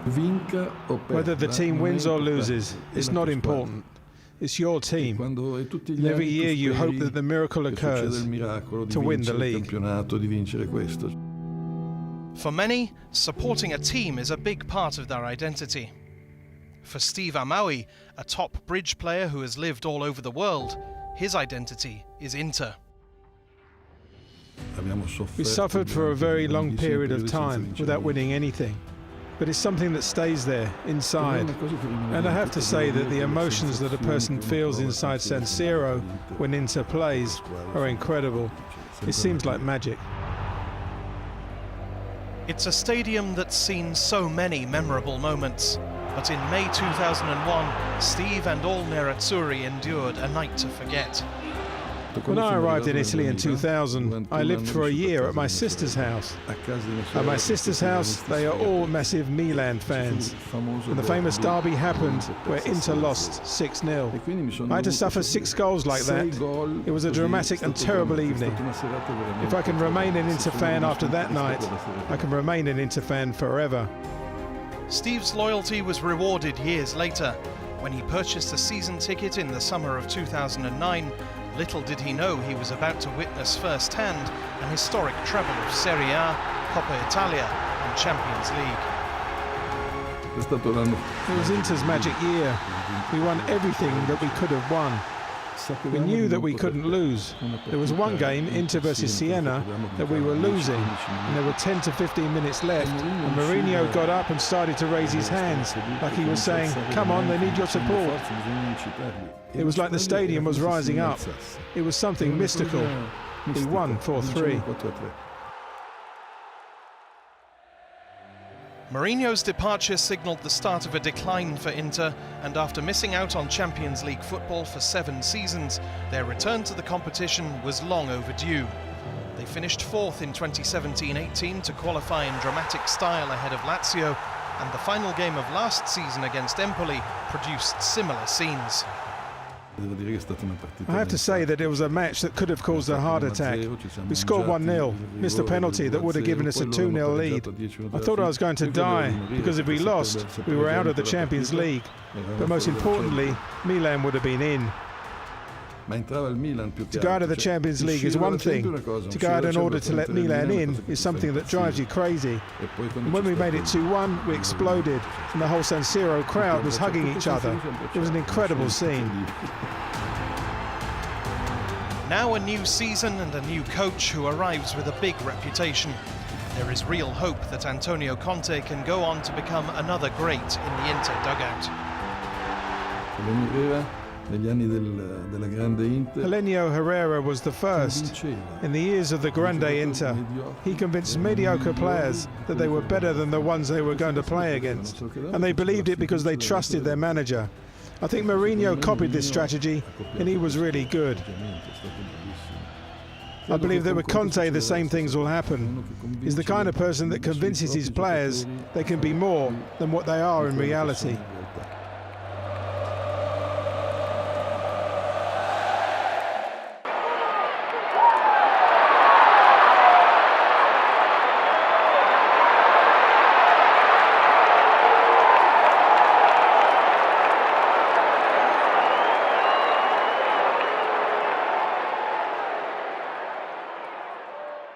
Whether the team wins or loses, it's not important. It's your team. And every year you hope that the miracle occurs to win the league. For many, supporting a team is a big part of their identity. For Steve Amaui, a top bridge player who has lived all over the world, his identity is Inter. We suffered for a very long period of time without winning anything. But it's something that stays there, inside. And I have to say that the emotions that a person feels inside San Siro when Inter plays are incredible. It seems like magic. It's a stadium that's seen so many memorable moments. But in May 2001, Steve and all Nerazzurri endured a night to forget. When I arrived in Italy in 2000, I lived for a year at my sister's house. At my sister's house, they are all massive Milan fans. And the famous derby happened where Inter lost 6-0. I had to suffer 6 goals like that. It was a dramatic and terrible evening. If I can remain an Inter fan after that night, I can remain an Inter fan forever. Steve's loyalty was rewarded years later. When he purchased a season ticket in the summer of 2009, little did he know he was about to witness firsthand an historic treble of Serie A, Coppa Italia and Champions League. It was Inter's magic year. We won everything that we could have won. We knew that we couldn't lose. There was one game, Inter versus Siena, that we were losing, and there were 10 to 15 minutes left, and Mourinho got up and started to raise his hands, like he was saying, "Come on, they need your support." It was like the stadium was rising up. It was something mystical. We won 4-3. Mourinho's departure signalled the start of a decline for Inter, and after missing out on Champions League football for 7 seasons, their return to the competition was long overdue. They finished 4th in 2017-18 to qualify in dramatic style ahead of Lazio, and the final game of last season against Empoli produced similar scenes. I have to say that it was a match that could have caused a heart attack. We scored 1-0, missed a penalty that would have given us a 2-0 lead. I thought I was going to die, because if we lost, we were out of the Champions League. But most importantly, Milan would have been in. To go out of the Champions League is one thing. To go out in order to let Milan in is something that drives you crazy. And when we made it 2-1, we exploded, and the whole San Siro crowd was hugging each other. It was an incredible scene. Now a new season and a new coach who arrives with a big reputation. There is real hope that Antonio Conte can go on to become another great in the Inter dugout. Helenio Herrera was the first. In the years of the Grande Inter, he convinced mediocre players that they were better than the ones they were going to play against. And they believed it because they trusted their manager. I think Mourinho copied this strategy, and he was really good. I believe that with Conte the same things will happen. He's the kind of person that convinces his players they can be more than what they are in reality.